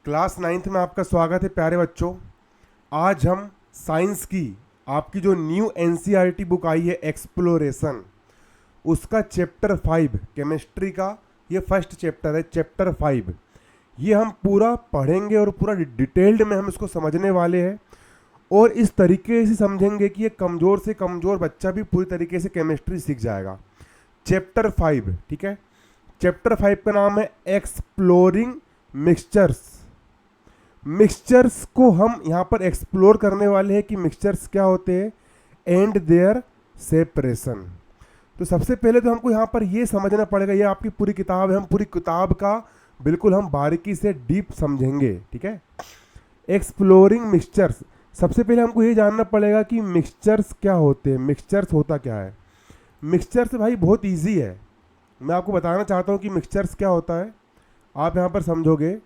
Class ninth में आपका स्वागत है प्यारे बच्चों। आज हम साइंस की आपकी जो न्यू एनसीईआरटी बुक आई है एक्सप्लोरेशन, उसका चैप्टर 5 केमिस्ट्री का ये फर्स्ट चैप्टर है, चैप्टर 5। ये हम पूरा पढ़ेंगे और पूरा डिटेल्ड में हम इसको समझने वाले हैं और इस तरीके से समझेंगे कि ये कमज़ोर से कमज़ोर बच्चा भी पूरी तरीके से केमिस्ट्री सीख जाएगा। चैप्टर 5, ठीक है। चैप्टर 5 का नाम है एक्सप्लोरिंग मिक्सचर्स। मिक्सचर्स को हम यहाँ पर एक्सप्लोर करने वाले हैं कि मिक्सचर्स क्या होते हैं एंड देयर सेपरेशन। तो सबसे पहले तो हमको यहाँ पर ये समझना पड़ेगा, ये आपकी पूरी किताब है, हम पूरी किताब का बिल्कुल हम बारीकी से डीप समझेंगे, ठीक है। एक्सप्लोरिंग मिक्सचर्स, सबसे पहले हमको ये जानना पड़ेगा कि मिक्सचर्स क्या होते हैं, मिक्सचर्स होता क्या है। मिक्सचर्स भाई बहुत ईजी है, मैं आपको बताना चाहता हूँ कि मिक्सचर्स क्या होता है, आप यहाँ पर समझोगे।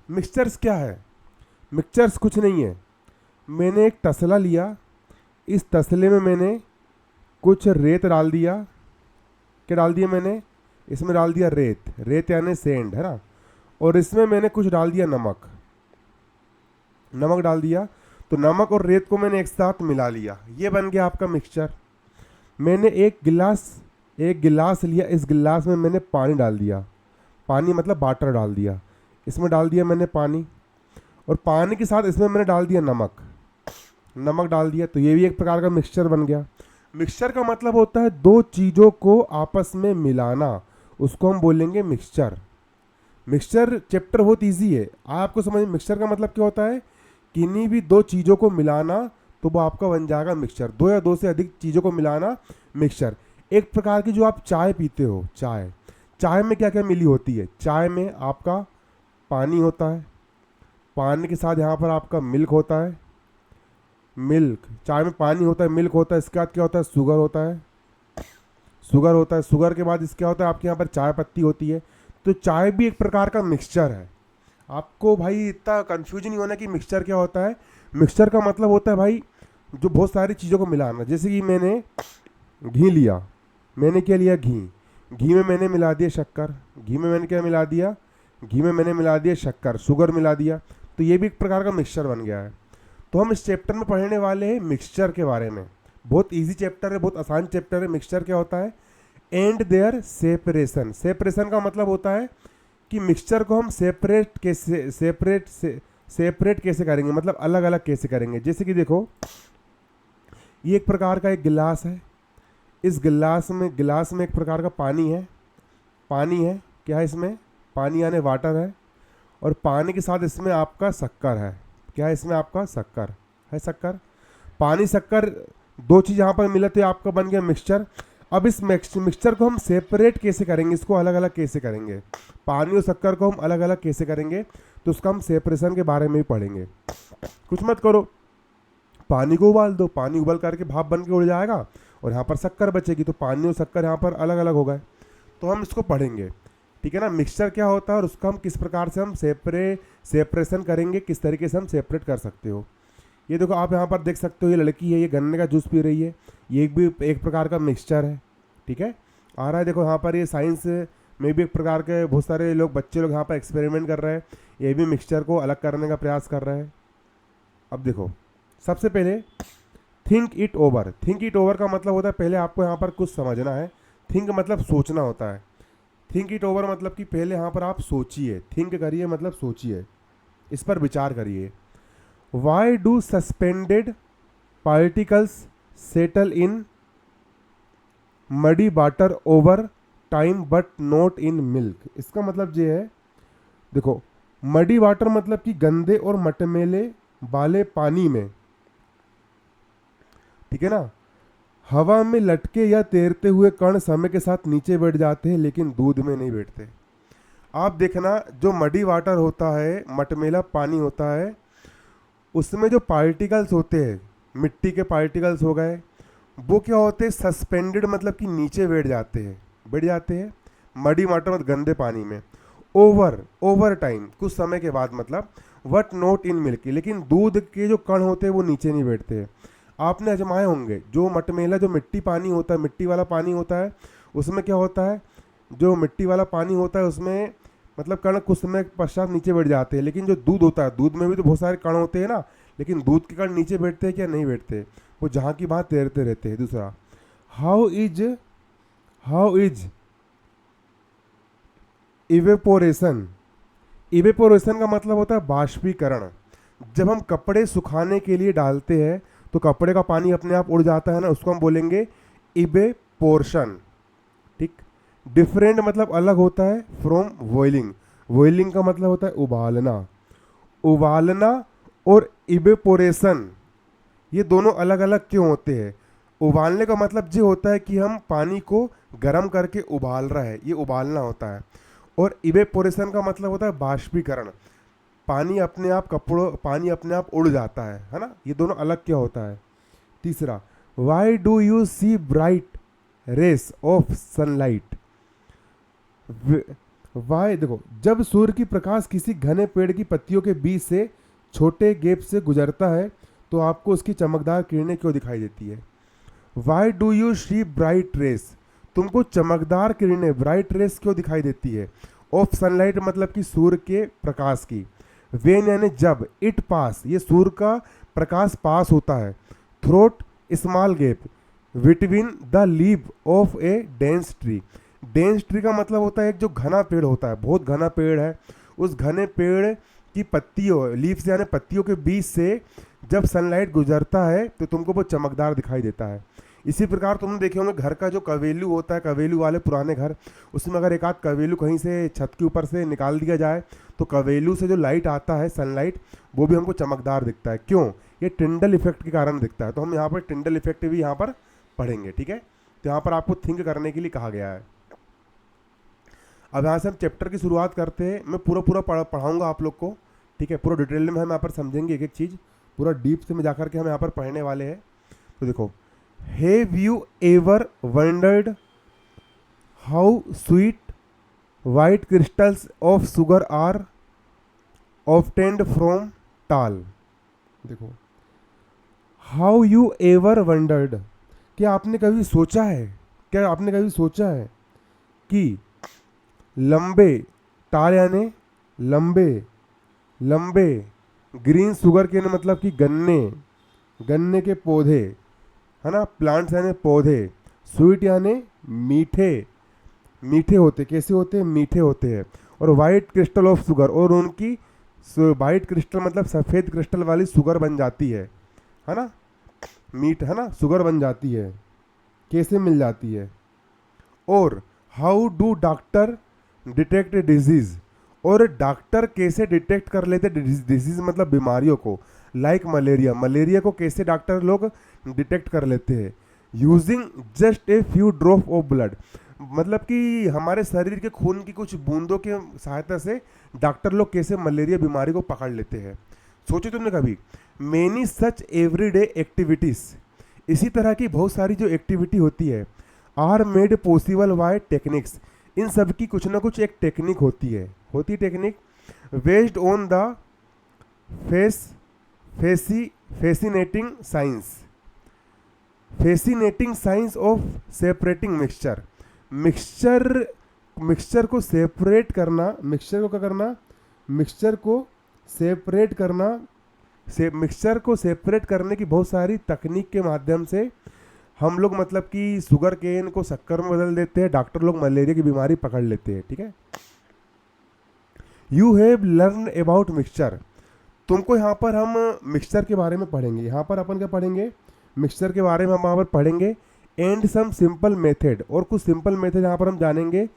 मिक्सचर्स क्या है? मिक्सचर्स कुछ नहीं है, मैंने एक तसला लिया, इस तसले में मैंने कुछ रेत डाल दिया। क्या डाल दिया मैंने? इसमें डाल दिया रेत, रेत यानी सैंड, है ना। और इसमें मैंने कुछ डाल दिया नमक, नमक डाल दिया। तो नमक और रेत को मैंने एक साथ मिला लिया, ये बन गया आपका मिक्सचर। मैंने एक गिलास लिया, इस गिलास में मैंने पानी डाल दिया, पानी मतलब वाटर डाल दिया, इसमें डाल दिया मैंने पानी, और पानी के साथ इसमें मैंने डाल दिया नमक, नमक डाल दिया। तो ये भी एक प्रकार का मिक्सचर बन गया। मिक्सचर का मतलब होता है दो चीज़ों को आपस में मिलाना, उसको हम बोलेंगे मिक्सचर। मिक्सचर चैप्टर बहुत इजी है, आपको समझ। मिक्सचर का मतलब क्या होता है? किन्हीं भी दो चीज़ों को मिलाना, तो वो आपका बन जाएगा मिक्सचर। दो या दो से अधिक चीज़ों को मिलाना मिक्सचर। एक प्रकार की जो आप चाय पीते हो, चाय, चाय में क्या क्या मिली होती है? चाय में आपका पानी होता है, पानी के साथ यहाँ पर आपका मिल्क होता है, मिल्क, चाय में पानी होता है, मिल्क होता है, इसके बाद क्या होता है? शुगर होता है, शुगर होता है, शुगर के बाद इसके क्या होता है? आपके यहाँ पर चाय पत्ती होती है। तो चाय भी एक प्रकार का मिक्सचर है। आपको भाई इतना कंफ्यूजन नहीं होना कि मिक्सचर क्या होता है। मिक्सचर का मतलब होता है भाई जो बहुत सारी चीज़ों को मिलाना। जैसे कि मैंने घी लिया, मैंने क्या लिया? घी, घी में मैंने मिला दिया शक्कर, घी में मैंने क्या मिला दिया? घी में मैंने मिला दिया शक्कर, शुगर मिला दिया। तो ये भी एक प्रकार का मिक्सचर बन गया है। तो हम इस चैप्टर में पढ़ने वाले हैं मिक्सचर के बारे में। बहुत इजी चैप्टर है, बहुत आसान चैप्टर है। मिक्सचर क्या होता है एंड देयर सेपरेशन। सेपरेशन का मतलब होता है कि मिक्सचर को हम सेपरेट कैसे करेंगे, मतलब अलग अलग कैसे करेंगे। जैसे कि देखो, ये एक प्रकार का एक गिलास है, इस गिलास में एक प्रकार का पानी है, पानी है, क्या है इसमें? पानी यानी वाटर है। और पानी के साथ इसमें आपका शक्कर है, क्या है इसमें? आपका शक्कर है, शक्कर, पानी शक्कर, दो चीज़ यहाँ पर मिले तो आपका बन गया मिक्सचर। अब इस मिक्सचर को हम सेपरेट कैसे करेंगे, इसको अलग अलग कैसे करेंगे, पानी और शक्कर को हम अलग अलग कैसे करेंगे, तो उसका हम सेपरेशन के बारे में भी पढ़ेंगे। कुछ मत करो, पानी को उबाल दो, पानी उबल करके भाप बन के उड़ जाएगा और यहाँ पर शक्कर बचेगी, तो पानी और शक्कर यहाँ पर अलग अलग हो गए। तो हम इसको पढ़ेंगे, ठीक है ना। मिक्सचर क्या होता है और उसका हम किस प्रकार से हम सेपरेशन करेंगे, किस तरीके से हम सेपरेट कर सकते हो। ये देखो, आप यहाँ पर देख सकते हो, ये लड़की है, ये गन्ने का जूस पी रही है, ये भी एक प्रकार का मिक्सचर है, ठीक है। आ रहा है, देखो यहाँ पर ये साइंस में भी एक प्रकार के बहुत सारे लोग, बच्चे लोग यहाँ पर एक्सपेरिमेंट कर रहे हैं, ये भी मिक्सचर को अलग करने का प्रयास कर रहे हैं। अब देखो, सबसे पहले think it over. Think it over का मतलब होता है, पहले आपको यहाँ पर कुछ समझना है। थिंक मतलब सोचना होता है, थिंक इट ओवर मतलब कि पहले यहाँ पर आप सोचिए, थिंक करिए मतलब सोचिए, इस पर विचार करिए। Why do suspended particles settle in muddy water over time but not in milk. इसका मतलब ये है, देखो, मडी वाटर मतलब कि गंदे और मटमेले वाले पानी में, ठीक है ना, हवा में लटके या तैरते हुए कण समय के साथ नीचे बैठ जाते हैं, लेकिन दूध में नहीं बैठते। आप देखना, जो मडी वाटर होता है, मटमेला पानी होता है, उसमें जो पार्टिकल्स होते हैं, मिट्टी के पार्टिकल्स हो गए, वो क्या होते हैं? सस्पेंडेड मतलब कि नीचे बैठ जाते हैं, बैठ जाते हैं मडी वाटर मतलब गंदे पानी में, ओवर टाइम, कुछ समय के बाद, मतलब वट नॉट इन मिल्क, लेकिन दूध के जो कण होते हैं वो नीचे नहीं बैठते हैं। आपने आजमाए होंगे, जो मटमेला, जो मिट्टी पानी होता है, मिट्टी वाला पानी होता है, उसमें क्या होता है? जो मिट्टी वाला पानी होता है उसमें मतलब कण कुछ समय पश्चात नीचे बैठ जाते हैं, लेकिन जो दूध होता है, दूध में भी तो बहुत सारे कण होते हैं ना, लेकिन दूध के कण नीचे बैठते हैं क्या? नहीं बैठते, वो जहाँ की वहाँ तैरते रहते हैं। दूसरा, हाउ इज इवेपोरेशन। इवेपोरेशन का मतलब होता है बाष्पीकरण। जब हम कपड़े सुखाने के लिए डालते हैं तो कपड़े का पानी अपने आप उड़ जाता है ना, उसको हम बोलेंगे इवेपोर्शन। ठीक। डिफरेंट मतलब अलग होता है फ्रॉम बॉइलिंग। बॉइलिंग का मतलब होता है उबालना। उबालना और इवेपोरेशन ये दोनों अलग अलग क्यों होते हैं? उबालने का मतलब ये होता है कि हम पानी को गर्म करके उबाल रहे हैं, ये उबालना होता है। और इवेपोरेशन का मतलब होता है बाष्पीकरण। पानी अपने आप उड़ जाता है ना। ये दोनों अलग क्या होता है? तीसरा, why do you see bright rays of sunlight. Why, देखो, जब सूर्य की प्रकाश किसी घने पेड़ की पत्तियों के बीच से छोटे गैप से गुजरता है तो आपको उसकी चमकदार किरणें क्यों दिखाई देती है? Why do you see bright rays, तुमको चमकदार किरणें, ब्राइट रेस क्यों दिखाई देती है? ऑफ सनलाइट मतलब कि सूर्य के प्रकाश की। वेन यानी जब, इट पास ये सूर्य का प्रकाश पास होता है, throat small gap between the leave of A dense tree. Dense tree का मतलब होता है एक जो घना पेड़ होता है, बहुत घना पेड़ है, उस घने पेड़ की पत्तियों, लीव्स यानी पत्तियों के बीच से जब सनलाइट गुजरता है तो तुमको वो चमकदार दिखाई देता है। इसी प्रकार तुमने देखे होंगे घर का जो कवेलू होता है, कवेलू वाले पुराने घर, उसमें अगर एक आध कवेलू कहीं से छत के ऊपर से निकाल दिया जाए तो कवेलू से जो लाइट आता है, सनलाइट, वो भी हमको चमकदार दिखता है। क्यों? ये टिंडल इफेक्ट के कारण दिखता है। तो हम यहाँ पर टिंडल इफेक्ट भी यहाँ पर पढ़ेंगे। ठीक है, तो यहाँ पर आपको थिंक करने के लिए कहा गया है। अब यहाँ से हम चैप्टर की शुरुआत करते हैं। मैं पूरा पढ़ाऊँगा आप लोग को। ठीक है, पूरा डिटेल में हम यहाँ पर समझेंगे एक एक चीज़, पूरा डीप से में जाकर के हम यहाँ पर पढ़ने वाले हैं। तो देखो, have you ever wondered how sweet white crystals of sugar are obtained from tall. देखो, हाउ यू एवर वंडर्ड, क्या आपने कभी सोचा है, क्या आपने कभी सोचा है कि लंबे, टाल यानी लंबे, लंबे, ग्रीन शुगर के मतलब कि गन्ने के पौधे है ना, प्लांट्स यानी पौधे, स्वीट यानी मीठे, मीठे होते, कैसे होते हैं? मीठे होते हैं। और वाइट क्रिस्टल ऑफ शुगर, और उनकी वाइट क्रिस्टल मतलब सफ़ेद क्रिस्टल वाली शुगर बन जाती है ना, मीट है ना, शुगर बन जाती है, कैसे मिल जाती है? और how do doctor detect disease, और डॉक्टर कैसे डिटेक्ट कर लेते डिजीज मतलब बीमारियों को, लाइक मलेरिया, मलेरिया को कैसे डॉक्टर लोग डिटेक्ट कर लेते हैं? Using just a few drop of blood, मतलब कि हमारे शरीर के खून की कुछ बूंदों के सहायता से डॉक्टर लोग कैसे मलेरिया बीमारी को पकड़ लेते हैं। सोचो तुमने कभी? मेनी सच एवरीडे एक्टिविटीज़, इसी तरह की बहुत सारी जो एक्टिविटी होती है, are made possible by techniques, इन सब की कुछ ना कुछ एक टेक्निक होती है technique based on the fascinating science of separating mixture. Mixture को सेपरेट करना, मिक्सचर को क्या करना? मिक्सचर को सेपरेट करने की बहुत सारी तकनीक के माध्यम से हम लोग मतलब कि शुगर केन को शक्कर में बदल देते हैं, डॉक्टर लोग मलेरिया की बीमारी पकड़ लेते हैं। ठीक है, you have learn about mixture, तुमको यहाँ पर हम मिक्सचर के बारे में पढ़ेंगे। यहाँ पर अपन क्या पढ़ेंगे? मिक्सचर के बारे में हम यहाँ पर पढ़ेंगे। एंड सम सिंपल मेथड, और कुछ सिंपल मेथड यहाँ पर हम जानेंगे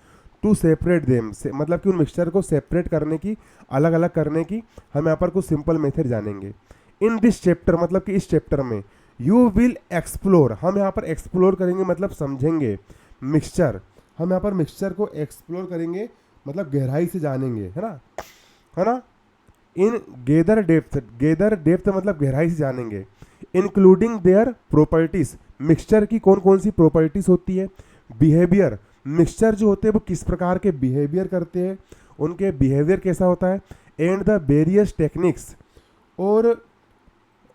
टू सेपरेट देम, मतलब कि उन मिक्सचर को सेपरेट करने की, अलग अलग करने की हम यहाँ पर कुछ सिंपल मेथड जानेंगे। इन दिस चैप्टर, मतलब कि इस चैप्टर में, यू विल एक्सप्लोर, हम यहाँ पर एक्सप्लोर करेंगे मतलब समझेंगे मिक्सचर, हम यहाँ पर मिक्सचर को एक्सप्लोर करेंगे मतलब गहराई से जानेंगे, है ना। इन गेदर डेप्थ मतलब गहराई से जानेंगे। इंक्लूडिंग देयर प्रॉपर्टीज, मिक्सचर की कौन कौन सी प्रॉपर्टीज होती है। बिहेवियर, मिक्सचर जो होते हैं वो किस प्रकार के बिहेवियर करते हैं, उनके बिहेवियर कैसा होता है। एंड द वेरियस टेक्निक्स, और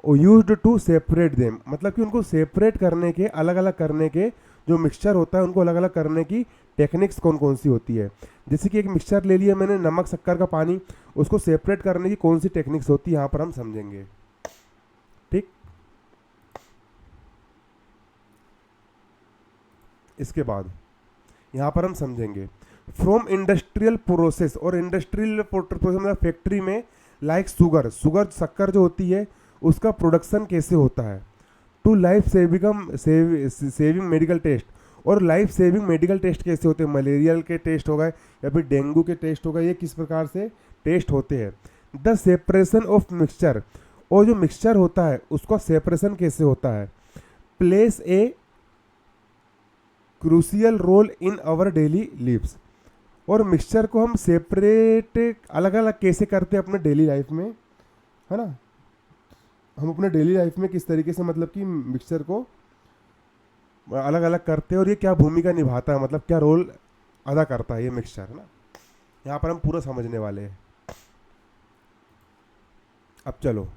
यूज्ड टू सेपरेट देम, मतलब कि उनको सेपरेट करने के, अलग अलग करने के, जो मिक्सचर होता है उनको अलग अलग करने की टेक्निक्स कौन कौन सी होती है। जैसे कि एक मिक्सचर ले लिया मैंने, नमक शक्कर का पानी, उसको सेपरेट करने की कौन सी टेक्निक्स होती है यहाँ पर हम समझेंगे। ठीक, इसके बाद यहाँ पर हम समझेंगे फ्रॉम इंडस्ट्रियल प्रोसेस, और इंडस्ट्रियल प्रोसेस मतलब फैक्ट्री में, लाइक शुगर, शुगर शक्कर जो होती है उसका प्रोडक्शन कैसे होता है, to life saving medical test, और लाइफ सेविंग मेडिकल टेस्ट कैसे होते हैं, मलेरियल के टेस्ट हो गए या फिर डेंगू के टेस्ट हो गए, ये किस प्रकार से टेस्ट होते हैं। द सेपरेशन ऑफ मिक्सचर, और जो मिक्सचर होता है उसका सेपरेशन कैसे होता है। Plays a crucial role in our daily lives, और मिक्सचर को हम सेपरेट अलग अलग कैसे करते हैं अपने डेली लाइफ में, है ना। हम अपने डेली लाइफ में किस तरीके से मतलब कि मिक्सचर को अलग अलग करते हैं और ये क्या भूमिका निभाता है, मतलब क्या रोल अदा करता है ये मिक्सचर, है ना। यहाँ पर हम पूरा समझने वाले हैं। अब चलो,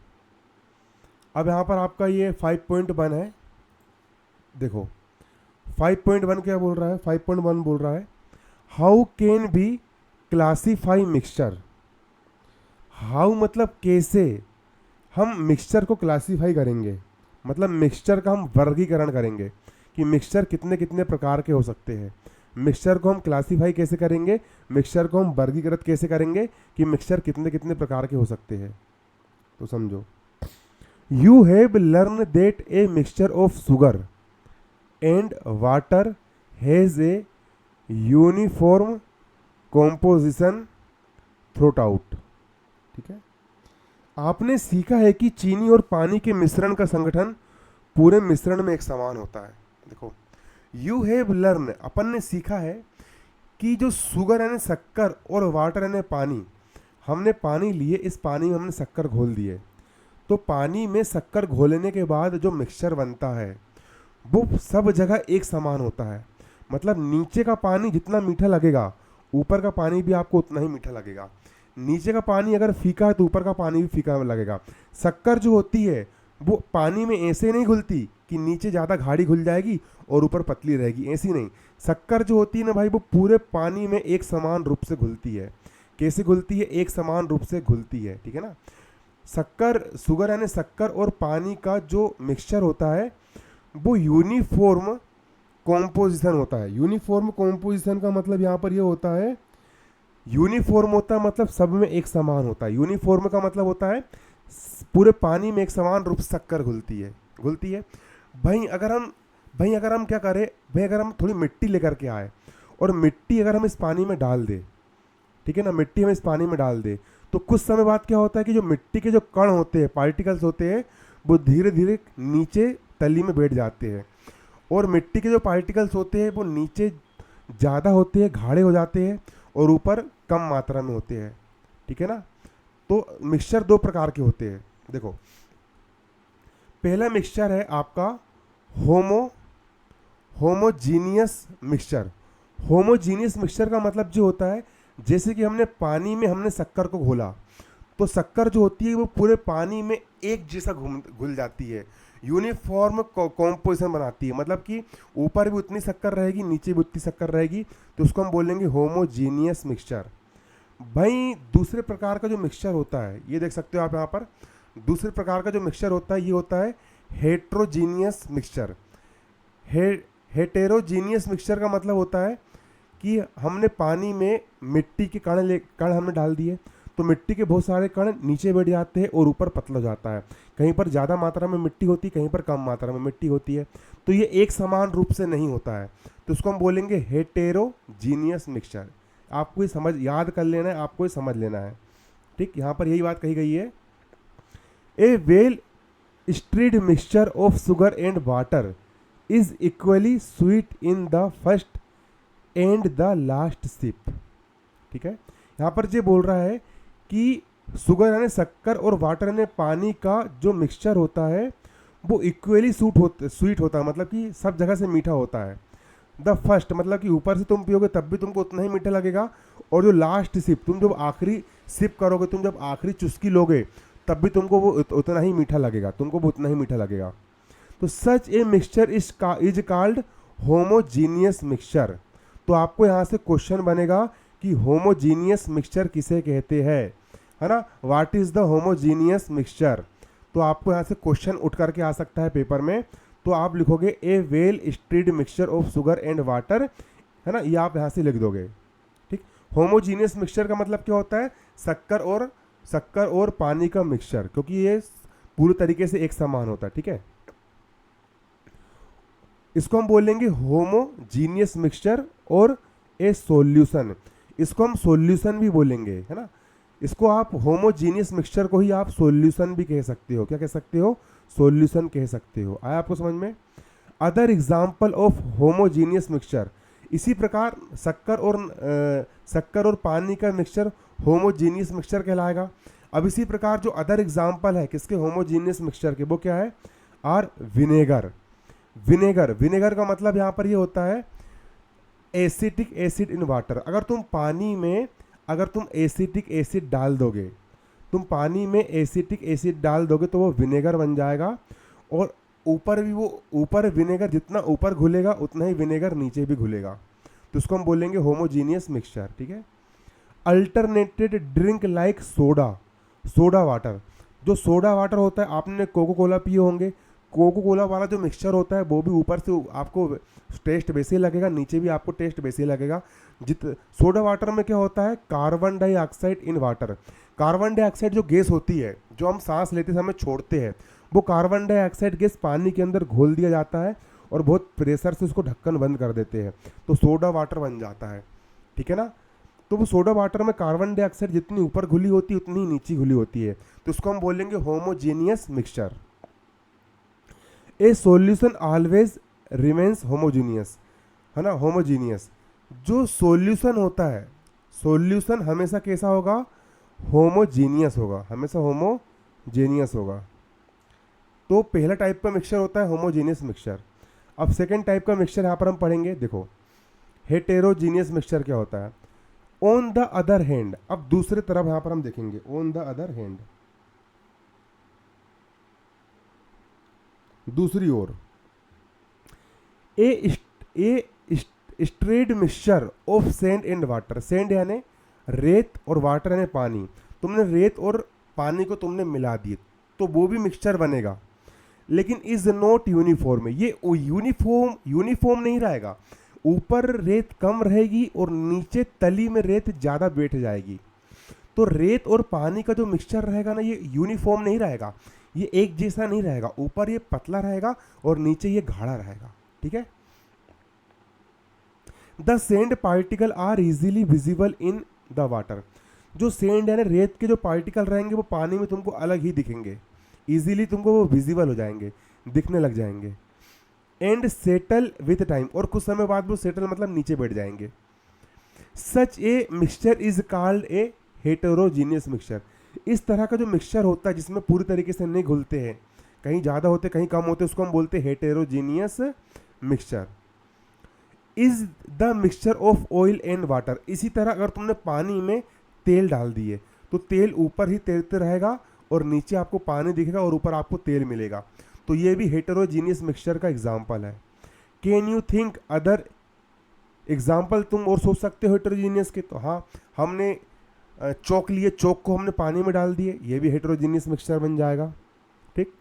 अब यहाँ पर आपका ये 5.1 है। देखो 5.1 क्या बोल रहा है, 5.1 बोल रहा है how can be classify mixture. How मतलब कैसे हम मिक्सचर को क्लासीफाई करेंगे, मतलब मिक्सचर का हम वर्गीकरण करेंगे कि मिक्सचर कितने कितने प्रकार के हो सकते हैं। मिक्सचर को हम क्लासीफाई कैसे करेंगे, मिक्सचर को हम वर्गीकृत कैसे करेंगे कि मिक्सचर कितने कितने प्रकार के हो सकते हैं। तो समझो, you have learn that a mixture of sugar and water has a uniform composition through out. ठीक है, आपने सीखा है कि चीनी और पानी के मिश्रण का संगठन पूरे मिश्रण में एक समान होता है। देखो, यू हैव लर्न, अपन ने सीखा है कि जो शुगर यानी शक्कर और वाटर यानी पानी, हमने पानी लिए, इस पानी में हमने शक्कर घोल दिए, तो पानी में शक्कर घोलने के बाद जो मिक्सचर बनता है वो सब जगह एक समान होता है। मतलब नीचे का पानी जितना मीठा लगेगा ऊपर का पानी भी आपको उतना ही मीठा लगेगा। नीचे का पानी अगर फीका है तो ऊपर का पानी भी फीका लगेगा। शक्कर जो होती है वो पानी में ऐसे नहीं घुलती कि नीचे ज़्यादा गाढ़ी घुल जाएगी और ऊपर पतली रहेगी, ऐसी नहीं। शक्कर जो होती है ना भाई, वो पूरे पानी में एक समान रूप से घुलती है। कैसे घुलती है, एक समान रूप से घुलती है। ठीक है ना। शक्कर, शुगर यानी शक्कर और पानी का जो मिक्सचर होता है वो यूनिफॉर्म कॉम्पोजिशन होता है। यूनिफॉर्म कॉम्पोजिशन का मतलब यहाँ पर ये होता है, यूनिफॉर्म होता है मतलब सब में एक समान होता है। यूनिफॉर्म का मतलब होता है पूरे पानी में एक समान रूप से शक्कर घुलती है। भाई अगर हम क्या करें, भाई अगर हम थोड़ी मिट्टी लेकर के आए और मिट्टी अगर हम इस पानी में डाल दे, ठीक है ना, मिट्टी हम इस पानी में डाल दे, तो कुछ समय बाद क्या होता है कि जो मिट्टी के जो कण होते हैं, पार्टिकल्स होते हैं, वो धीरे धीरे नीचे तली में बैठ जाते हैं। और मिट्टी के जो पार्टिकल्स होते हैं वो नीचे ज़्यादा होते हैं, गाढ़े हो जाते हैं, और ऊपर कम मात्रा में होते हैं। ठीक है ना। तो मिक्सचर दो प्रकार के होते हैं। देखो, पहला मिक्सचर है आपका होमोजीनियस मिक्सचर। होमोजीनियस मिक्सचर का मतलब जो होता है, जैसे कि हमने पानी में हमने शक्कर को घोला, तो शक्कर जो होती है वो पूरे पानी में एक जैसा घुल जाती है, यूनिफॉर्म कॉम्पोजिशन बनाती है। मतलब कि ऊपर भी उतनी शक्कर रहेगी, नीचे भी उतनी शक्कर रहेगी, तो उसको हम बोलेंगे होमोजीनियस मिक्सचर। भाई दूसरे प्रकार का जो मिक्सचर होता है, ये देख सकते हो आप यहाँ पर, दूसरे प्रकार का जो मिक्सचर होता है ये होता है हेट्रोजीनियस मिक्सचर। हेटेरोजीनियस मिक्सचर का मतलब होता है कि हमने पानी में मिट्टी के कण हमने डाल दिए, तो मिट्टी के बहुत सारे कण नीचे बैठ जाते हैं और ऊपर पतला हो जाता है। कहीं पर ज़्यादा मात्रा में मिट्टी होती है, कहीं पर कम मात्रा में मिट्टी होती है, तो ये एक समान रूप से नहीं होता है, तो इसको हम बोलेंगे हेटेरोजीनियस मिक्सचर। आपको ये समझ याद कर लेना है, आपको ये समझ लेना है। ठीक, यहाँ पर यही बात कही गई है। A well stirred mixture of sugar and water is equally sweet in the first and the last sip. ठीक है, यहाँ पर ये बोल रहा है कि शुगर यानी शक्कर और वाटर यानी पानी का जो मिक्सचर होता है वो इक्वली स्वीट होता है, मतलब कि सब जगह से मीठा होता है। द फर्स्ट मतलब कि ऊपर से तुम पियोगे तब भी तुमको उतना ही मीठा लगेगा, और जो लास्ट सिप, तुम जब आखिरी सिप करोगे, तुम जब आखिरी चुस्की लोगे तब भी तुमको वो उतना ही मीठा लगेगा, तुमको वो उतना ही मीठा लगेगा। तो such a mixture is called homogeneous mixture. तो आपको यहाँ से क्वेश्चन बनेगा कि होमोजीनियस मिक्सचर किसे कहते हैं, है ना, what is the homogeneous mixture. तो आपको यहाँ से क्वेश्चन उठ करके आ सकता है पेपर में, तो आप लिखोगे a well stirred mixture of sugar and water, है ना, ये आप यहाँ से लिख दोगे। ठीक, होमोजीनियस मिक्सचर का मतलब क्या होता है, शक्कर और पानी का मिक्सचर, क्योंकि ये पूरी तरीके से एक समान होता है। ठीक है, इसको हम बोलेंगे होमोजीनियस मिक्सचर और ए सॉल्यूशन, इसको हम सॉल्यूशन भी बोलेंगे, है ना। इसको आप होमोजीनियस मिक्सचर को ही आप सॉल्यूशन भी कह सकते हो, क्या कह सकते हो, सॉल्यूशन कह सकते हो। आया आपको समझ में। Other example of homogeneous mixture, इसी प्रकार शक्कर और पानी का मिक्सचर होमोजीनियस मिक्सचर कहलाएगा। अब इसी प्रकार जो अदर एग्जाम्पल है किसके, होमोजीनियस मिक्सचर के, वो क्या है, आर विनेगर। विनेगर का मतलब यहाँ पर ये होता है एसिटिक एसिड इन वाटर। अगर तुम पानी में एसिटिक एसिड डाल दोगे, तुम पानी में एसिटिक एसिड डाल दोगे तो वो विनेगर बन जाएगा, और ऊपर विनेगर जितना ऊपर घुलेगा उतना ही विनेगर नीचे भी घुलेगा, तो उसको हम बोलेंगे होमोजीनियस मिक्सचर। ठीक है, अल्टरनेटेड ड्रिंक लाइक सोडा वाटर, जो सोडा वाटर होता है, आपने कोको कोला पिए होंगे, कोको कोला वाला जो मिक्सचर होता है वो भी ऊपर से आपको टेस्ट वैसे ही लगेगा, नीचे भी आपको टेस्ट वैसे ही लगेगा। सोडा वाटर में क्या होता है, carbon dioxide in water. Carbon dioxide जो गैस होती है, जो हम सांस लेते समय छोड़ते हैं, वो कार्बन डाइऑक्साइड गैस पानी के अंदर घोल दिया जाता है और बहुत प्रेशर से उसको ढक्कन बंद कर देते हैं, तो सोडा वाटर बन जाता है। ठीक है ना, तो वो सोडा वाटर में कार्बन डाइऑक्साइड जितनी ऊपर घुली होती है उतनी ही नीचे घुली होती है, तो उसको हम बोलेंगे होमोजीनियस मिक्सचर। ए सॉल्यूशन ऑलवेज रिमेन्स होमोजीनियस, है ना, होमोजीनियस। जो सॉल्यूशन होता है, सॉल्यूशन हमेशा कैसा होगा, होमोजीनियस होगा, हमेशा होमोजेनियस होगा। तो पहला टाइप का मिक्सचर होता है होमोजीनियस मिक्सचर। अब सेकेंड टाइप का मिक्सचर यहाँ पर हम पढ़ेंगे, देखो हेटेरोजीनियस मिक्सचर क्या होता है। ऑन द अदर हैंड, अब दूसरे तरफ यहाँ पर हम देखेंगे, ऑन द अदर हैंड, दूसरी ओर, a stirred mixture of sand and water. Sand यानी रेत और वाटर यानी पानी, तुमने रेत और पानी को तुमने मिला दिए तो वो भी मिक्सचर बनेगा, लेकिन इज नॉट यूनिफॉर्म। ये यूनिफॉर्म नहीं रहेगा, ऊपर रेत कम रहेगी और नीचे तली में रेत ज़्यादा बैठ जाएगी। तो रेत और पानी का जो मिक्सचर रहेगा ना, ये यूनिफॉर्म नहीं रहेगा, ये एक जैसा नहीं रहेगा, ऊपर ये पतला रहेगा और नीचे ये गाढ़ा रहेगा। ठीक है, the sand particle are easily visible in the water. जो सेंड है ना, रेत के जो पार्टिकल रहेंगे वो पानी में तुमको अलग ही दिखेंगे, इजीली तुमको वो विजिबल हो जाएंगे, दिखने लग जाएंगे। एंड सेटल विथ टाइम, और कुछ समय बाद वो सेटल मतलब नीचे बैठ जाएंगे। Such a mixture is called a heterogeneous mixture. इस तरह का जो मिक्सचर होता है जिसमें पूरी तरीके से नहीं घुलते हैं, कहीं ज़्यादा होते कहीं कम होते, उसको हम बोलते हैं heterogeneous mixture. Is the mixture of oil and water. इसी तरह अगर तुमने पानी में तेल डाल दिए तो तेल ऊपर ही तैरते रहेगा और नीचे आपको पानी दिखेगा और ऊपर आपको तेल मिलेगा, तो ये भी हेटेरोजीनियस मिक्सचर का एग्जाम्पल है। Can you think other example, तुम और सोच सकते हो हेटेरोजीनियस के? तो हाँ, हमने चौक लिए, चौक को हमने पानी में डाल दिए, ये भी हेटेरोजीनियस मिक्सचर बन जाएगा। ठीक,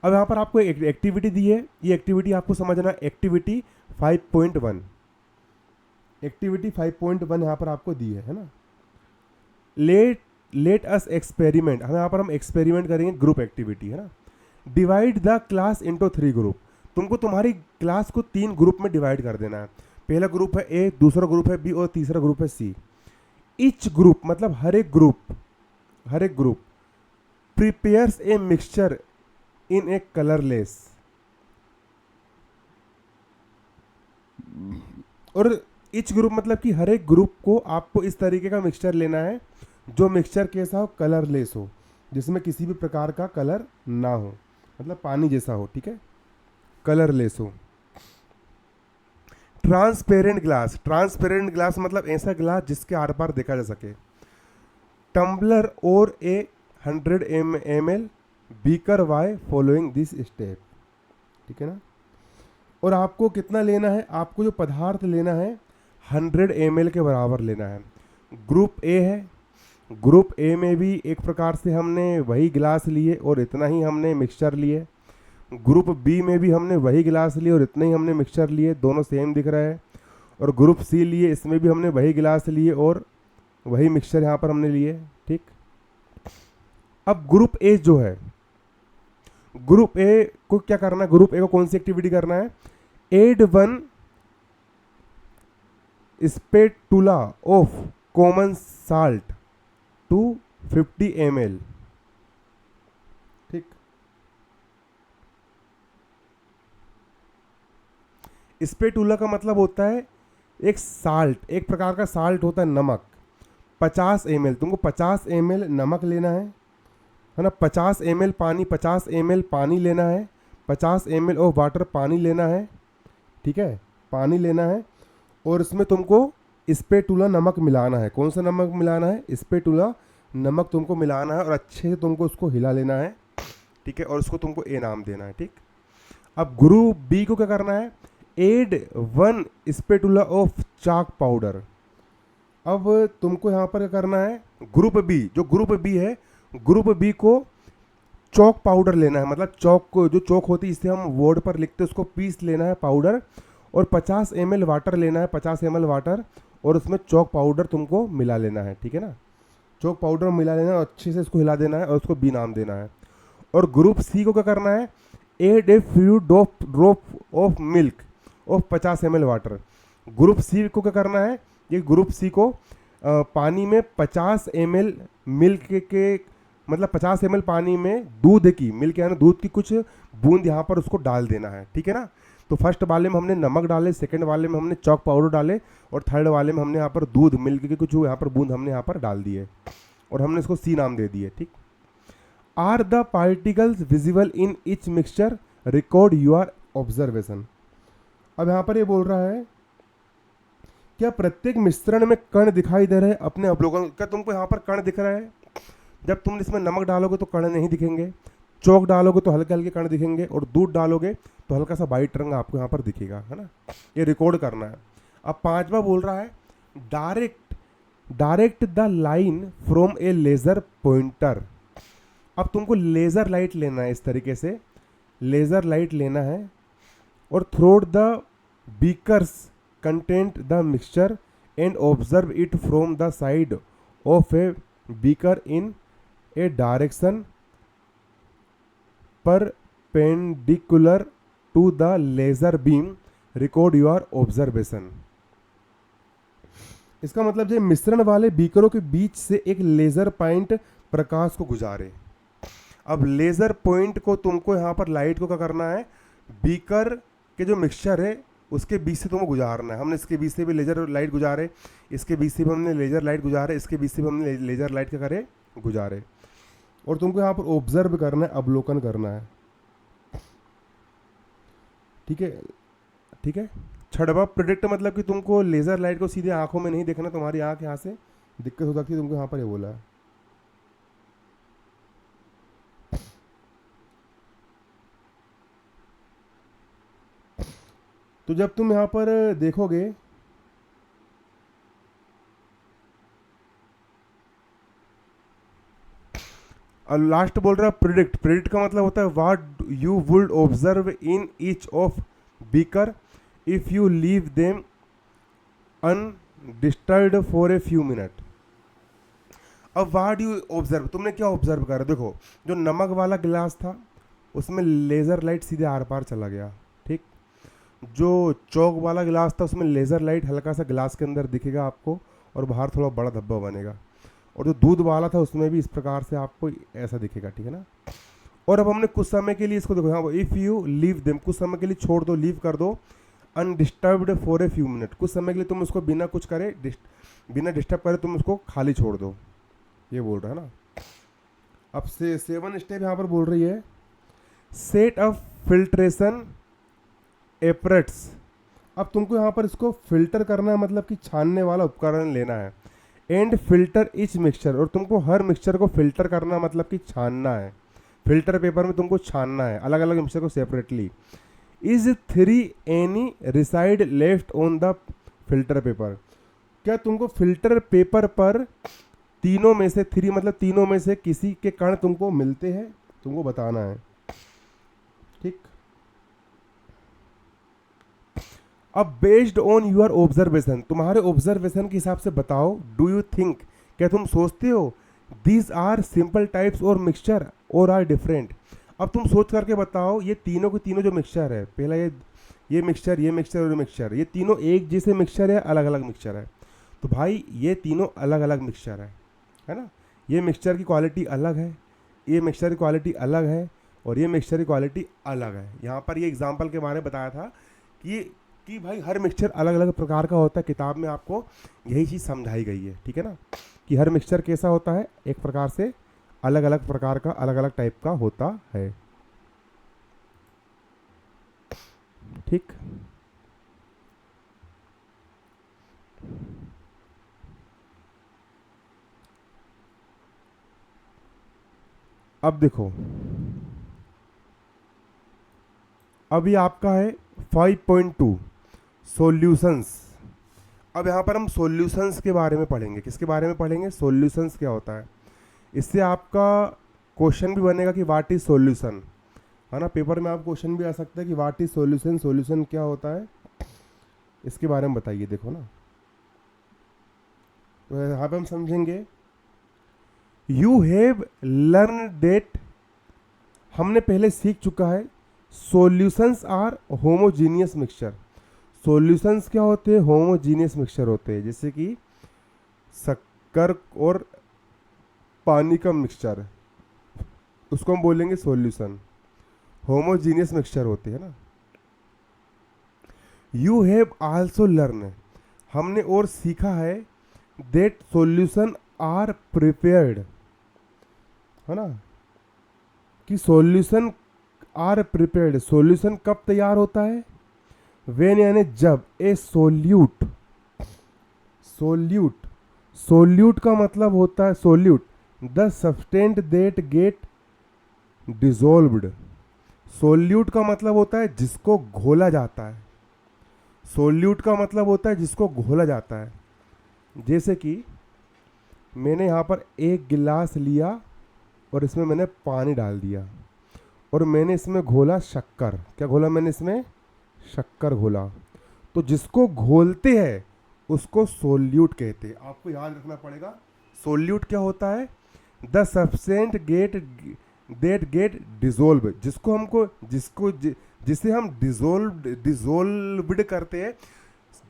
अब यहाँ पर आपको एक एक्टिविटी दी है, ये एक्टिविटी आपको समझना, एक्टिविटी 5.1, एक्टिविटी 5.1 यहाँ पर आपको दी है ना। लेट अस एक्सपेरिमेंट, हम यहाँ पर हम एक्सपेरिमेंट करेंगे, ग्रुप एक्टिविटी है ना। Divide the class into 3 group. तुमको तुम्हारी क्लास को 3 ग्रुप में डिवाइड कर देना है। पहला ग्रुप है ए, दूसरा ग्रुप है बी और तीसरा ग्रुप है सी। ईच ग्रुप मतलब हर एक group prepares a mixture in A colourless, और ईच ग्रुप मतलब कि हर एक ग्रुप को आपको इस तरीके का मिक्सचर लेना है जो मिक्सचर कैसा हो, कलरलेस हो, जिसमें किसी भी प्रकार का कलर ना हो, मतलब पानी जैसा हो। ठीक है, कलरलेस हो। ट्रांसपेरेंट ग्लास मतलब ऐसा ग्लास जिसके आर पार देखा जा सके। टम्बलर और a 100 ml beaker by following this step. ठीक है ना, और आपको कितना लेना है, आपको जो पदार्थ लेना है 100 ml के बराबर लेना है। ग्रुप ए है, ग्रुप ए में भी एक प्रकार से हमने वही गिलास लिए और इतना ही हमने मिक्सचर लिए। ग्रुप बी में भी हमने वही गिलास लिए और इतना ही हमने मिक्सचर लिए, दोनों सेम दिख रहा है। और ग्रुप सी लिए, इसमें भी हमने वही गिलास लिए और वही मिक्सचर यहाँ पर हमने लिए, ठीक। अब ग्रुप ए जो है, ग्रुप ए को क्या करना है, ग्रुप ए को कौन सी एक्टिविटी करना है, add 1 spatula of common salt to 50 ml, ठीक। स्पेटुला का मतलब होता है एक साल्ट, एक प्रकार का साल्ट होता है नमक। 50 ml, तुमको 50 ml नमक लेना है ना, 50 ml पानी, 50 ml पानी लेना है, 50 ml ऑफ वाटर पानी लेना है, ठीक है, पानी लेना है। और इसमें तुमको स्पेटुला नमक मिलाना है। कौन सा नमक मिलाना है, स्पेटुला नमक तुमको मिलाना है और अच्छे से तुमको उसको हिला लेना है, ठीक है, और उसको तुमको ए नाम देना है, ठीक। अब ग्रुप बी को क्या करना है, add 1 spatula of chalk powder. अब तुमको यहाँ पर क्या करना है, ग्रुप बी, जो ग्रुप बी है, ग्रुप बी को चौक पाउडर लेना है, मतलब चौक को, जो चौक होती है इससे हम बोर्ड पर लिखते हैं, उसको पीस लेना है पाउडर। और 50 ml वाटर लेना है, 50 ml वाटर, और उसमें चौक पाउडर तुमको मिला लेना है, ठीक है ना, चौक पाउडर मिला लेना है और अच्छे से इसको हिला देना है और उसको बी नाम देना है। और ग्रुप सी को क्या करना है, add a few drop of milk of 50 ml water. Group C को क्या करना है, ये ग्रुप सी को पानी में 50 ml मिल्क के मतलब 50 ml पानी में दूध की, मिल्क यानी दूध की कुछ बूंद यहाँ पर उसको डाल देना है, ठीक है ना। तो फर्स्ट वाले में हमने नमक डाले, सेकंड वाले में हमने चौक पाउडर डाले, और थर्ड वाले में हमने यहाँ पर दूध, मिल्क के कुछ यहाँ पर बूंद हमने यहाँ पर डाल दिए और हमने इसको सी नाम दे दिए, ठीक। Are the particles visible in each mixture, record your observation. अब यहाँ पर ये बोल रहा है क्या प्रत्येक मिश्रण में कण दिखाई दे रहे हैं, अपने अवलोकन। क्या तुमको यहाँ पर कण दिख रहा है, जब तुम इसमें नमक डालोगे तो कण नहीं दिखेंगे, चौक डालोगे तो हल्के हल्के कण दिखेंगे, और दूध डालोगे तो हल्का सा वाइट रंग आपको यहाँ पर दिखेगा, है ना। ये रिकॉर्ड करना है। अब पांचवा बोल रहा है direct the line from a laser pointer. अब तुमको लेजर लाइट लेना है, इस तरीके से लेजर लाइट लेना है, और through the beakers content the mixture and observe it from the side of a beaker in a direction perpendicular to the laser beam, record your observation. इसका मतलब जो मिश्रण वाले बीकरों के बीच से एक लेजर पॉइंट प्रकाश को गुजारे। अब लेजर पॉइंट को तुमको यहाँ पर लाइट को क्या करना है, बीकर के जो मिक्सचर है उसके बीच से तुमको गुजारना है। हमने इसके बीच से भी लेजर लाइट गुजारे, इसके बीच से भी हमने लेजर लाइट गुजारे, इसके बीच से भी हमने लेजर लाइट क्या करे, गुजारे। और तुमको यहाँ पर ऑब्जर्व करना है, अवलोकन करना है, ठीक है, ठीक है। छठवा प्रेडिक्ट, मतलब कि तुमको लेजर लाइट को सीधे आंखों में नहीं देखना, तुम्हारी आंख यहाँ से दिक्कत हो सकती है, तुमको यहाँ पर ये बोला है। तो जब तुम यहाँ पर देखोगे और लास्ट बोल रहा है प्रिडिक्ट। प्रिडिक्ट का मतलब होता है what you would observe in each of beaker if you leave them undisturbed for a few minute. अब व्हाट यू ऑब्जर्व, तुमने क्या ऑब्जर्व करा, देखो जो नमक वाला गिलास था उसमें लेजर लाइट सीधे आर पार चला गया, ठीक। जो चौक वाला गिलास था उसमें लेजर लाइट हल्का सा गिलास के अंदर दिखेगा आपको और बाहर थोड़ा बड़ा धब्बा बनेगा। और जो दूध वाला था उसमें भी इस प्रकार से आपको ऐसा दिखेगा, ठीक है ना। और अब हमने कुछ समय के लिए इसको देखो, हाँ, इफ़ यू लीव देम, कुछ समय के लिए छोड़ दो, लीव कर दो, undisturbed for a few minute, कुछ समय के लिए तुम उसको बिना कुछ करे, बिना डिस्टर्ब करे तुम उसको खाली छोड़ दो, ये बोल रहा है ना। अब से 7 स्टेप यहाँ पर बोल रही है, सेट अप फिल्ट्रेशन एपरेट्स। अब तुमको यहाँ पर इसको फिल्टर करना है, मतलब कि छानने वाला उपकरण लेना है। एंड फिल्टर इच मिक्सचर, और तुमको हर मिक्सचर को फिल्टर करना मतलब कि छानना है, फिल्टर पेपर में तुमको छानना है अलग अलग मिक्सचर को separately. Is 3 any residue left on the filter paper. क्या तुमको फिल्टर पेपर पर तीनों में से 3 मतलब तीनों में से किसी के कण तुमको मिलते हैं, तुमको बताना है। ठीक, अब बेस्ड ऑन यूर ऑब्जर्वेशन, तुम्हारे ऑब्जर्वेशन के हिसाब से बताओ, डू यू थिंक, क्या तुम सोचते हो दीज आर सिंपल टाइप्स और मिक्सचर और आर डिफरेंट। अब तुम सोच करके बताओ ये तीनों के तीनों जो मिक्सचर है, पहला ये मिक्सचर, ये मिक्सचर और ये मिक्सचर, ये तीनों एक जैसे मिक्सचर है, अलग अलग मिक्सचर है। तो भाई ये तीनों अलग अलग मिक्सचर है ना। ये मिक्सचर की क्वालिटी अलग है, ये मिक्सचर की क्वालिटी अलग है, और ये मिक्सचर की क्वालिटी अलग है। यहाँ पर ये एग्जाम्पल के बारे में बताया था कि भाई हर मिक्सचर अलग अलग प्रकार का होता है। किताब में आपको यही चीज़ समझाई गई है, ठीक है ना, कि हर मिक्सचर कैसा होता है, एक प्रकार से अलग अलग प्रकार का, अलग अलग टाइप का होता है। ठीक, अब देखो, अब ये आपका है 5.2 सॉल्यूशंस। अब यहाँ पर हम सॉल्यूशंस के बारे में पढ़ेंगे। किसके बारे में पढ़ेंगे? सॉल्यूशंस क्या होता है। इससे आपका क्वेश्चन भी बनेगा कि व्हाट इज सॉल्यूशन, है ना। पेपर में आप क्वेश्चन भी आ सकता है कि व्हाट इज सॉल्यूशन, सॉल्यूशन क्या होता है, इसके बारे में बताइए। देखो ना, तो यहाँ पे हम समझेंगे यू हैव लर्न डेट, हमने पहले सीख चुका है solutions are homogeneous mixture. Solutions क्या होते हैं? होमोजीनियस मिक्सचर होते हैं, जैसे कि शक्कर और पानी का मिक्सचर, उसको हम बोलेंगे सॉल्यूशन। होमोजीनियस मिक्सचर होते हैं ना। यू हैव आल्सो लर्न, हमने और सीखा है दैट सॉल्यूशन आर प्रिपेयर्ड, है ना, कि सॉल्यूशन आर प्रिपेयर्ड, सॉल्यूशन कब तैयार होता है? वेन, यानी जब, ए सोल्यूट, सोल्यूट, सोल्यूट का मतलब होता है solute the substance that get dissolved. Solute का मतलब होता है जिसको घोला जाता है। सोल्यूट का मतलब होता है जिसको घोला जाता है। जैसे कि मैंने यहाँ पर एक गिलास लिया और इसमें मैंने पानी डाल दिया और मैंने इसमें घोला शक्कर। क्या घोला मैंने इसमें? शक्कर घोला। तो जिसको घोलते हैं उसको सोल्यूट कहते हैं। आपको याद रखना पड़ेगा सोल्यूट क्या होता है? The substance that gate dissolve, जिसको हमको जिसे हम डिसॉल्व्ड करते हैं।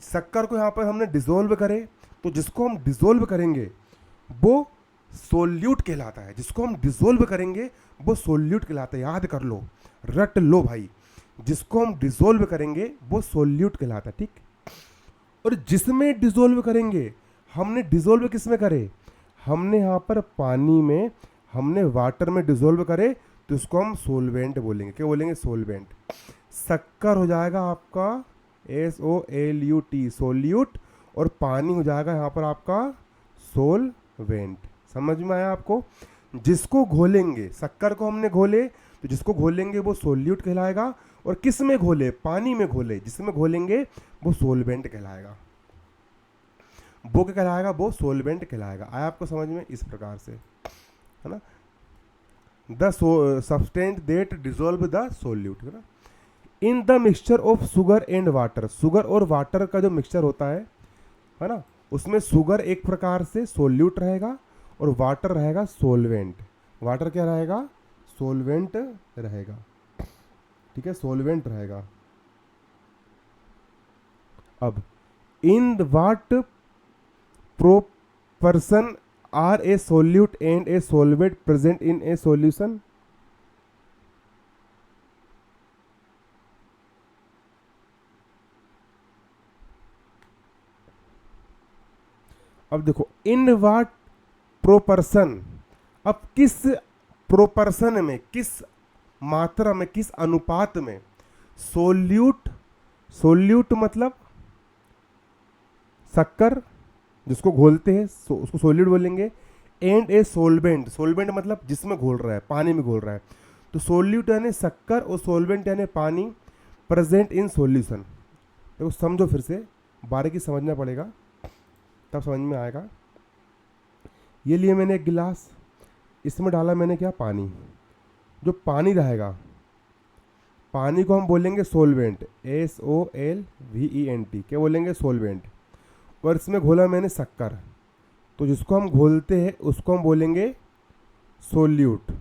शक्कर को यहाँ पर हमने डिसॉल्व करे, तो जिसको हम डिसॉल्व करेंगे वो सोल्यूट कहलाता है। जिसको हम डिसॉल्व करेंगे वो सोल्यूट कहलाता है। याद कर लो, रट लो भाई, जिसको हम डिसॉल्व करेंगे वो सोल्यूट कहलाता है। ठीक, और जिसमें डिसॉल्व करेंगे, हमने डिसॉल्व किस में करे? हमने यहाँ पर पानी में, हमने वाटर में डिसॉल्व करे, तो इसको हम सोलवेंट बोलेंगे। क्या बोलेंगे? सोलवेंट। शक्कर हो जाएगा आपका SOLUT, सोल्यूट, और पानी हो जाएगा यहाँ पर आपका सोलवेंट। समझ में आया आपको? जिसको घोलेंगे, शक्कर को हमने घोले, तो जिसको घोलेंगे वो सोल्यूट कहलाएगा, और किस में घोले? पानी में घोले, जिसमें घोलेंगे वो सोलवेंट कहलाएगा। वो क्या कहलाएगा? वो सोलवेंट कहलाएगा। आया आपको समझ में? इस प्रकार से, है ना। The substance that dissolve the solute, है ना। In the mixture of sugar and water, sugar और वाटर का जो मिक्सचर होता है ना, उसमें शुगर एक प्रकार से सोल्यूट रहेगा और वाटर रहेगा सोलवेंट। वाटर क्या रहेगा? सोलवेंट रहेगा। ठीक है, सोलवेंट रहेगा। अब in what proportion are a solute and a solvent present in a solution? अब देखो, इन व्हाट प्रोपर्शन, अब किस प्रोपर्शन में, किस मात्रा में, किस अनुपात में सोल्यूट, सोल्यूट मतलब शक्कर जिसको घोलते हैं, उसको सोल्यूट बोलेंगे, एंड ए सोलवेंट, सोलवेंट मतलब जिसमें घोल रहा है, पानी में घोल रहा है। तो सोल्यूट यानी शक्कर और सोलवेंट यानी पानी, प्रेजेंट इन सॉल्यूशन। देखो समझो, फिर से बारीकी समझना पड़ेगा तब समझ में आएगा। ये लिए मैंने एक गिलास, इसमें डाला मैंने क्या, पानी। जो पानी रहेगा, पानी को हम बोलेंगे सोलवेंट, SOLVENT, क्या बोलेंगे, सोलवेंट। और इसमें घोला मैंने शक्कर, तो जिसको हम घोलते हैं उसको हम बोलेंगे सोल्यूट,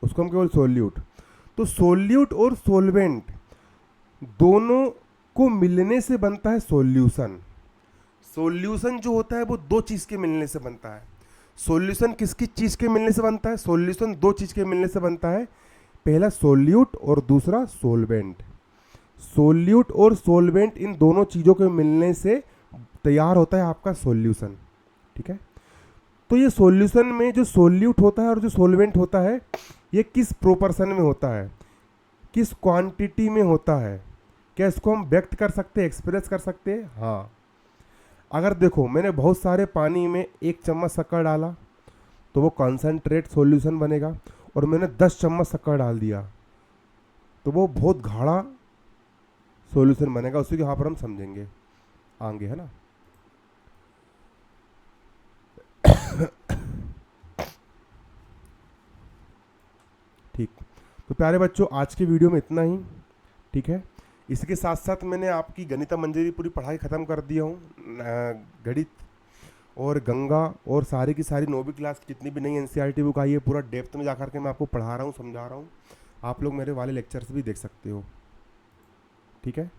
उसको हम केवल सोल्यूट। तो सोल्यूट और सोलवेंट दोनों को मिलने से बनता है सॉल्यूशन। सॉल्यूशन जो होता है वो दो चीज़ के मिलने से बनता है। सॉल्यूशन किसकी चीज़ के मिलने से बनता है? सॉल्यूशन दो चीज़ के मिलने से बनता है, पहला सोल्यूट और दूसरा सोलवेंट। सोल्यूट और सोलवेंट इन दोनों चीज़ों के मिलने से तैयार होता है आपका सॉल्यूशन। ठीक है, तो ये सॉल्यूशन में जो सोल्यूट होता है और जो सोलवेंट होता है, ये किस प्रोपोर्शन में होता है, किस क्वांटिटी में होता है, क्या इसको हम व्यक्त कर सकते हैं, एक्सप्रेस कर सकते हैं? हाँ, अगर देखो मैंने बहुत सारे पानी में 1 चम्मच शक्कर डाला तो वो कॉन्सेंट्रेट सॉल्यूशन बनेगा, और मैंने 10 चम्मच शक्कर डाल दिया तो वो बहुत गाढ़ा सॉल्यूशन बनेगा। उसी के यहाँ पर हम समझेंगे आगे, है ना। ठीक, तो प्यारे बच्चों आज की वीडियो में इतना ही। ठीक है, इसके साथ साथ मैंने आपकी गणित मंजरी पूरी पढ़ाई ख़त्म कर दिया हूँ। गणित और गंगा और सारी की सारी 9वीं क्लास की जितनी भी नई एनसीईआरटी बुक आई है, पूरा डेप्थ में जाकर के मैं आपको पढ़ा रहा हूँ, समझा रहा हूँ। आप लोग मेरे वाले लेक्चर्स भी देख सकते हो। ठीक है।